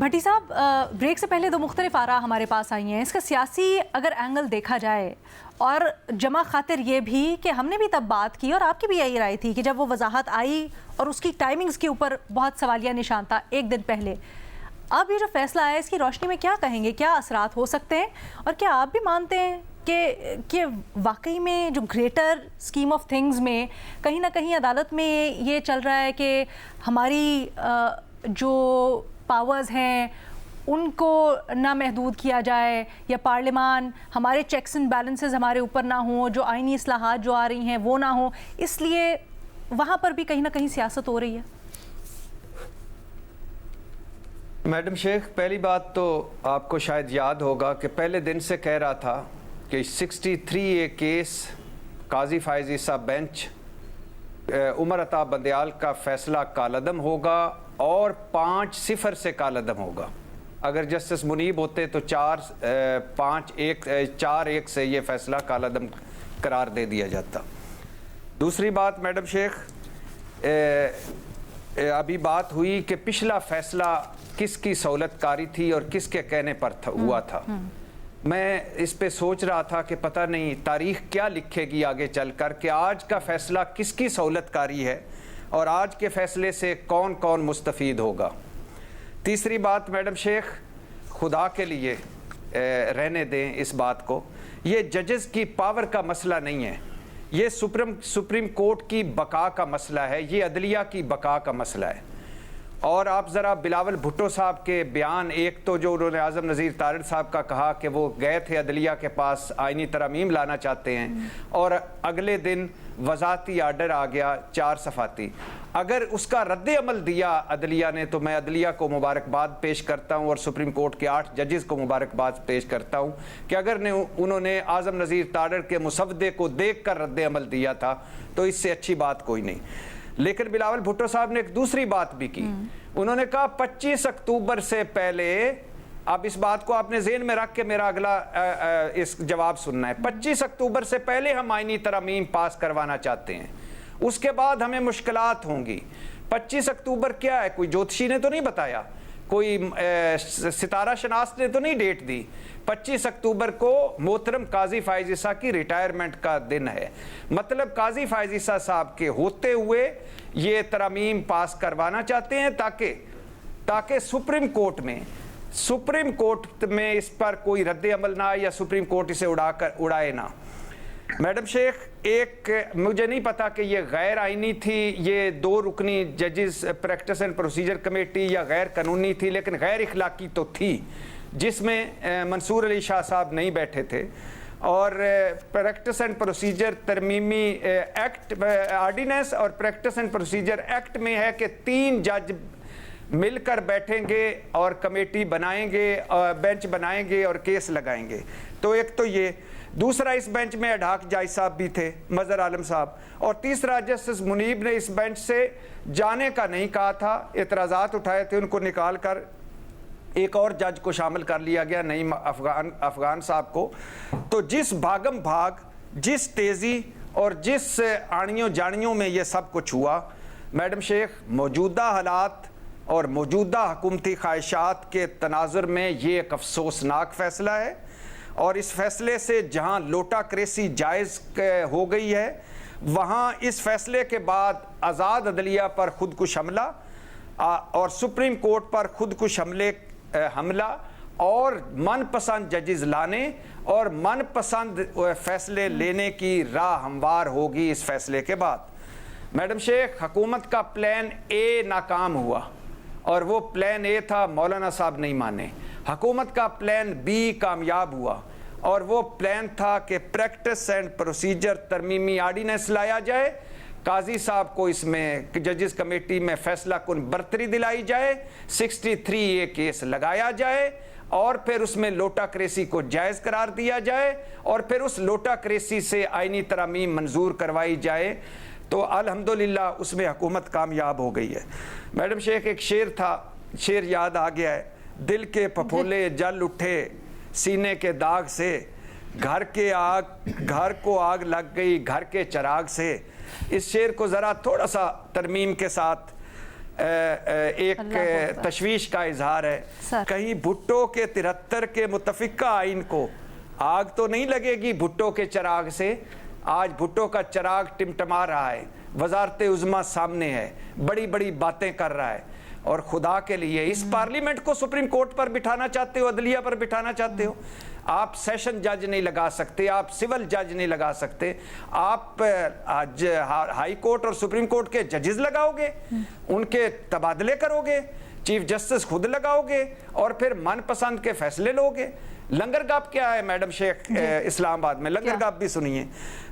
بھٹی صاحب، بریک سے پہلے دو مختلف آراء ہمارے پاس آئی ہیں. اس کا سیاسی اگر اینگل دیکھا جائے اور جمع خاطر یہ بھی کہ ہم نے بھی تب بات کی اور آپ کی بھی یہی رائے تھی کہ جب وہ وضاحت آئی اور اس کی ٹائمنگز کے اوپر بہت سوالیہ نشان تھا ایک دن پہلے. اب یہ جو فیصلہ آیا اس کی روشنی میں کیا کہیں گے، کیا اثرات ہو سکتے ہیں، اور کیا آپ بھی مانتے ہیں کہ واقعی میں جو گریٹر اسکیم آف تھنگز میں کہیں نہ کہیں عدالت میں یہ چل رہا ہے کہ ہماری جو پاورز ہیں ان کو نہ محدود کیا جائے، یا پارلیمان، ہمارے چیکس اینڈ بیلنسز ہمارے اوپر نہ ہوں، جو آئینی اصلاحات جو آ رہی ہیں وہ نہ ہوں، اس لیے وہاں پر بھی کہیں نہ کہیں سیاست ہو رہی ہے؟ میڈم شیخ، پہلی بات تو آپ کو شاید یاد ہوگا کہ پہلے دن سے کہہ رہا تھا کہ 63A کیس قاضی فائز عیسیٰ بینچ عمر عطا بندیال کا فیصلہ کالعدم ہوگا اور 5-0 سے کالعدم ہوگا. اگر جسٹس منیب ہوتے تو 4-1 سے یہ فیصلہ کالعدم قرار دے دیا جاتا. دوسری بات میڈم شیخ، ابھی بات ہوئی کہ پچھلا فیصلہ کس کی سہولت کاری تھی اور کس کے کہنے پر ہوا تھا. میں اس پہ سوچ رہا تھا کہ پتہ نہیں تاریخ کیا لکھے گی آگے چل کر کہ آج کا فیصلہ کس کی سہولت کاری ہے اور آج کے فیصلے سے کون کون مستفید ہوگا. تیسری بات میڈم شیخ، خدا کے لیے رہنے دیں اس بات کو، یہ ججز کی پاور کا مسئلہ نہیں ہے، یہ سپریم کورٹ کی بقا کا مسئلہ ہے، یہ عدلیہ کی بقا کا مسئلہ ہے. اور آپ ذرا بلاول بھٹو صاحب کے بیان، ایک تو جو انہوں نے اعظم نذیر تارڑ صاحب کا کہا کہ وہ گئے تھے عدلیہ کے پاس آئینی ترامیم لانا چاہتے ہیں، اور اگلے دن وزارتی آرڈر آ گیا 4 صفحاتی. اگر اس کا رد عمل دیا عدلیہ نے تو میں عدلیہ کو مبارکباد پیش کرتا ہوں اور سپریم کورٹ کے 8 ججز کو مبارکباد پیش کرتا ہوں کہ اگر انہوں نے اعظم نذیر تارڑ کے مسودے کو دیکھ کر رد عمل دیا تھا تو اس سے اچھی بات کوئی نہیں. لیکن بلاول بھٹو صاحب نے ایک دوسری بات بھی کی، انہوں نے کہا 25 اکتوبر سے پہلے، اب اس بات کو آپ نے ذہن میں رکھ کے میرا اگلا اس جواب سننا ہے، 25 اکتوبر سے پہلے ہم آئینی ترامیم پاس کروانا چاہتے ہیں، اس کے بعد ہمیں مشکلات ہوں گی. 25 اکتوبر کیا ہے؟ کوئی جوتشی نے تو نہیں بتایا، کوئی ستارہ شناس نے تو نہیں ڈیٹ دی. 25 اکتوبر کو محترم قاضی فائز عیسیٰ کی ریٹائرمنٹ کا دن ہے. مطلب قاضی فائز عیسیٰ صاحب کے ہوتے ہوئے یہ ترامیم پاس کروانا چاہتے ہیں تاکہ سپریم کورٹ میں اس پر کوئی رد عمل نہ آئے یا سپریم کورٹ اسے اڑائے نہ. میڈم شیخ، ایک مجھے نہیں پتا کہ یہ غیر آئینی تھی، یہ 2 رکنی ججز پریکٹس اینڈ پروسیجر کمیٹی، یا غیر قانونی تھی، لیکن غیر اخلاقی تو تھی، جس میں منصور علی شاہ صاحب نہیں بیٹھے تھے. اور پریکٹس اینڈ پروسیجر ترمیمی ایکٹ آرڈیننس اور پریکٹس اینڈ پروسیجر ایکٹ میں ہے کہ 3 جج مل کر بیٹھیں گے اور کمیٹی بنائیں گے، بینچ بنائیں گے اور کیس لگائیں گے. تو ایک تو یہ، دوسرا اس بینچ میں اڈھاک جائی صاحب بھی تھے، مظہر عالم صاحب، اور تیسرا جسٹس منیب نے اس بینچ سے جانے کا نہیں کہا تھا، اعتراضات اٹھائے تھے، ان کو نکال کر ایک اور جج کو شامل کر لیا گیا، نعیم افغان صاحب کو. تو جس بھاگم بھاگ، جس تیزی اور جس آڑیوں جاڑیوں میں یہ سب کچھ ہوا، میڈم شیخ، موجودہ حالات اور موجودہ حکومتی خواہشات کے تناظر میں یہ ایک افسوسناک فیصلہ ہے. اور اس فیصلے سے جہاں لوٹا کریسی جائز ہو گئی ہے، وہاں اس فیصلے کے بعد آزاد عدلیہ پر خودکش حملہ اور سپریم کورٹ پر خودکش حملہ اور من پسند ججز لانے اور من پسند فیصلے لینے کی راہ ہموار ہوگی اس فیصلے کے بعد. میڈم شیخ، حکومت کا پلان اے ناکام ہوا اور وہ پلان اے تھا، مولانا صاحب نہیں مانے. حکومت کا پلان بی کامیاب ہوا اور وہ پلان تھا کہ پریکٹس اینڈ پروسیجر ترمیمی آرڈیننس لایا جائے، قاضی صاحب کو اس میں ججز کمیٹی میں فیصلہ کن برتری دلائی جائے، 63A کیس لگایا جائے اور پھر اس میں لوٹا کریسی کو جائز قرار دیا جائے اور پھر اس لوٹا کریسی سے آئینی ترامیم منظور کروائی جائے. تو الحمدللہ اس میں حکومت کامیاب ہو گئی ہے. میڈم شیخ، ایک شعر تھا، شعر یاد آ گیا ہے، دل کے پھپھولے جل اٹھے سینے کے داغ سے، گھر کو آگ لگ گئی گھر کے چراغ سے. اس شعر کو ذرا تھوڑا سا ترمیم کے ساتھ ایک تشویش کا اظہار ہے. کہیں بھٹو کے 73 کے متفقہ آئین کو آگ تو نہیں لگے گی بھٹو کے چراغ سے؟ آج بھٹو کا چراغ ٹمٹما رہا ہے, وزارت عظمیٰ سامنے ہے, بڑی بڑی باتیں کر رہا ہے, اور خدا کے لیے اس پارلیمنٹ کو سپریم کورٹ پر بٹھانا چاہتے ہو, عدلیہ پر بٹھانا چاہتے ہو؟ آپ سیشن جج نہیں لگا سکتے, آپ سول جج نہیں لگا سکتے, آپ ہائی کورٹ اور سپریم کورٹ کے ججز لگاؤ گے, ان کے تبادلے کرو گے, چیف جسٹس خود لگاؤ گے, اور پھر من پسند کے فیصلے لو گے. لنگر گاپ کیا ہے میڈم شیخ اسلام آباد میں؟ لنگر گاپ بھی سنیے.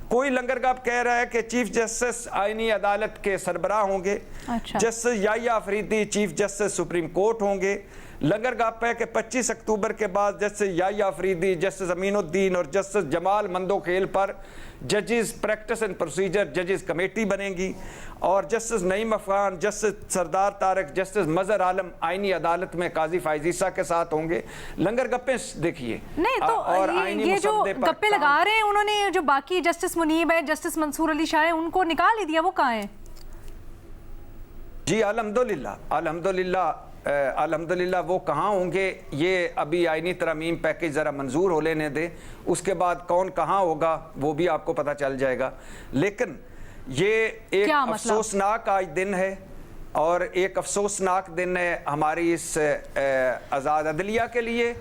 کوئی لنگر گاپ کہہ رہا ہے کہ چیف جسٹس آئینی عدالت کے سربراہ ہوں گے, justice Yahya Afridi chief justice supreme court ہوں گے. لنگر گاپ ہے کہ 25 اکتوبر کے بعد جسٹس یحییٰ آفریدی, جسٹس امین الدین اور جسٹس جمال مندوخیل پر ججز پریکٹس اینڈ پروسیجر ججز کمیٹی بنے گی, اور جسٹس نعیم افغان, جسٹس سردار طارق, جسٹس مظہر عالم آئینی عدالت میں قاضی فائز عیسیٰ کے ساتھ ہوں گے. لنگر گپیں دیکھیے. نہیں تو یہ جو گپے لگا رہے ہیں انہوں نے, جو باقی جسٹس منیب ہے, جسٹس منصور علی شاہ ہے, ان کو نکال ہی دیا, وہ کہاں ہیں؟ جی الحمدللہ وہ کہاں ہوں گے؟ یہ ابھی آئینی ترمیم پیکج ذرا منظور ہو لینے دے, اس کے بعد کون کہاں ہوگا وہ بھی آپ کو پتہ چل جائے گا. لیکن یہ ایک افسوسناک آج دن ہے, اور ایک افسوسناک دن ہے ہماری اس آزاد عدلیہ کے لیے,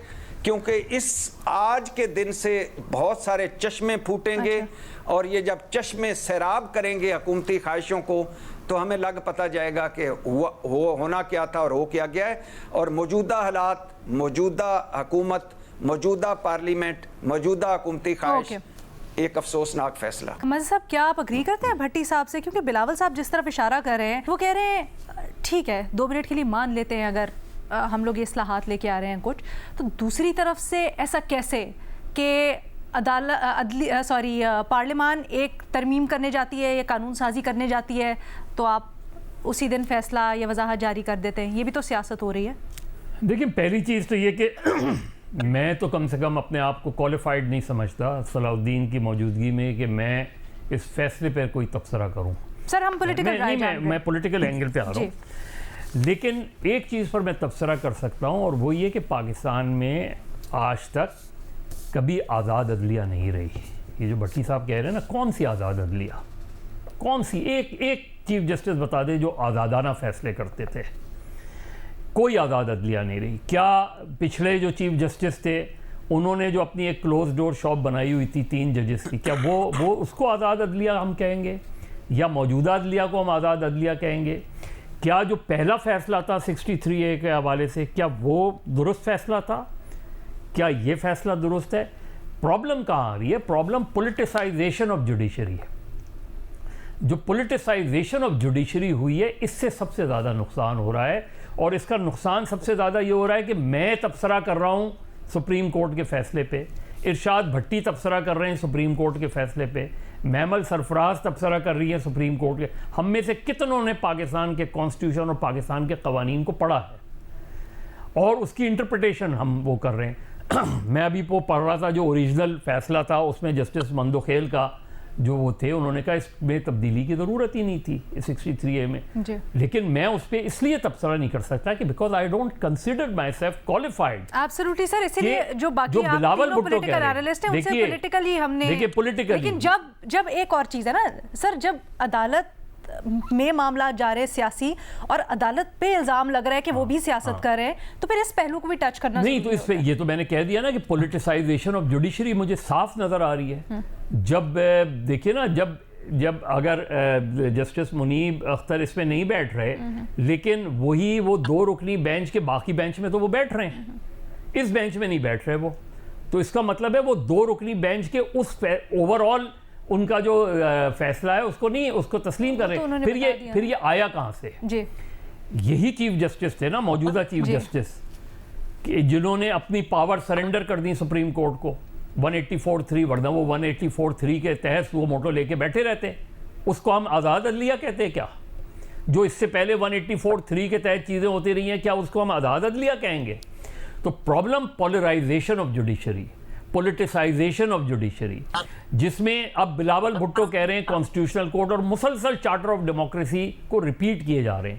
کیونکہ اس آج کے دن سے بہت سارے چشمے پھوٹیں گے, اور یہ جب چشمے سیراب کریں گے حکومتی خواہشوں کو, تو ہمیں لگ پتہ جائے گا کہ ہونا کیا تھا اور ہو کیا گیا ہے. اور موجودہ حالات, موجودہ حکومت, موجودہ پارلیمنٹ, موجودہ حکومتی خواہش, ایک افسوسناک فیصلہ. مزید صاحب, کیا آپ اگری کرتے ہیں بھٹی صاحب سے؟ کیونکہ بلاول صاحب جس طرف اشارہ کر رہے ہیں, وہ کہہ رہے ہیں ٹھیک ہے 2 منٹ کے لیے مان لیتے ہیں اگر ہم لوگ یہ اصلاحات لے کے آ رہے ہیں کچھ, تو دوسری طرف سے ایسا کیسے کہ پارلیمان ایک ترمیم کرنے جاتی ہے یا قانون سازی کرنے جاتی ہے تو آپ اسی دن فیصلہ یا وضاحت جاری کر دیتے ہیں؟ یہ بھی تو سیاست ہو رہی ہے. دیکھیں, پہلی چیز تو یہ کہ میں تو کم سے کم اپنے آپ کو کوالیفائڈ نہیں سمجھتا صلاح الدین کی موجودگی میں کہ میں اس فیصلے پر کوئی تبصرہ کروں. سر ہم پولیٹیکل رائے جان رہے ہیں, میں پولیٹیکل اینگل پہ آ رہا ہوں. لیکن ایک چیز پر میں تبصرہ کر سکتا ہوں, اور وہ یہ کہ پاکستان میں آج تک کبھی آزاد عدلیہ نہیں رہی. یہ جو بھٹی صاحب کہہ رہے ہیں نا, کون سی آزاد عدلیہ, کون سی ایک چیف جسٹس بتا دے جو آزادانہ فیصلے کرتے تھے؟ کوئی آزاد عدلیہ نہیں رہی. کیا پچھلے جو چیف جسٹس تھے انہوں نے جو اپنی ایک کلوز ڈور شاپ بنائی ہوئی تھی 3 ججز کی, کیا وہ اس کو آزاد عدلیہ ہم کہیں گے, یا موجودہ عدلیہ کو ہم آزاد عدلیہ کہیں گے؟ کیا جو پہلا فیصلہ تھا 63A کے حوالے سے, کیا وہ درست فیصلہ تھا؟ کیا یہ فیصلہ درست ہے؟ پرابلم کہاں آ رہی ہے؟ پرابلم پولیٹیسائزیشن آف جوڈیشری ہے. جو پولیٹیسائزیشن آف جوڈیشری ہوئی ہے, اس سے سب سے زیادہ نقصان ہو رہا ہے, اور اس کا نقصان سب سے زیادہ یہ ہو رہا ہے کہ میں تبصرہ کر رہا ہوں سپریم کورٹ کے فیصلے پہ, ارشاد بھٹی تبصرہ کر رہے ہیں سپریم کورٹ کے فیصلے پہ, میمل سرفراز تبصرہ کر رہی ہے سپریم کورٹ کے. ہم میں سے کتنوں نے پاکستان کے کانسٹیٹیوشن اور پاکستان کے قوانین کو پڑھا ہے, اور اس کی انٹرپریٹیشن ہم وہ کر رہے ہیں. میں ابھی وہ پڑھ رہا تھا جو اوریجنل فیصلہ تھا, اس میں جسٹس مندوخیل کا جو وہ تھے, انہوں نے کہا اس میں تبدیلی کی ضرورت ہی نہیں تھی 63A میں. لیکن میں اس پہ اس لیے تبصرہ نہیں کر سکتا کہ because I don't consider myself qualified. Absolutely sir, اسی لیے جو باقی آپ تینوں پولیٹیکل اینالسٹ ہیں ان سے پولیٹیکلی ہم نے, لیکن جب ایک اور چیز ہے نا سر, جب عدالت میں معاملات جا رہے سیاسی اور عدالت پہ الزام لگ رہا ہے کہ وہ بھی سیاست کر رہے ہیں, تو پھر اس پہلو کو بھی ٹچ کرنا نہیں. تو اس پہ یہ تو میں نے کہہ دیا نا کہ پولیٹیسائزیشن آف جوڈیشری مجھے صاف نظر آ رہی ہے. جب دیکھیے نا, جب اگر جسٹس منیب اختر اس پہ نہیں بیٹھ رہے, لیکن وہی وہ 2 رکنی بینچ کے باقی بینچ میں تو وہ بیٹھ رہے ہیں, اس بینچ میں نہیں بیٹھ رہے وہ, تو اس کا مطلب ہے وہ 2 رکنی بینچ کے اس اوور آل ان کا جو فیصلہ ہے اس کو نہیں, اس کو تسلیم کر رہے ہیں. پھر یہ آیا کہاں سے؟ یہی چیف جسٹس تھے نا, موجودہ چیف جسٹس, جنہوں نے اپنی پاور سرنڈر کر دی سپریم کورٹ کو 184(3), ورنہ وہ 184(3) کے تحت وہ موٹو لے کے بیٹھے رہتے. اس کو ہم آزاد عدلیہ کہتے ہیں کیا؟ جو اس سے پہلے 184(3) کے تحت چیزیں ہوتی رہی ہیں, کیا اس کو ہم آزاد عدلیہ کہیں گے؟ تو problem polarisation of judiciary, politicisation of judiciary, جس میں اب بلاول بھٹو کہہ رہے ہیں کانسٹیٹیوشنل کورٹ اور مسلسل چارٹر آف ڈیموکریسی کو ریپیٹ کیے جا رہے ہیں.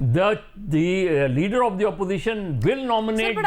the leader of the opposition will nominate Sir, but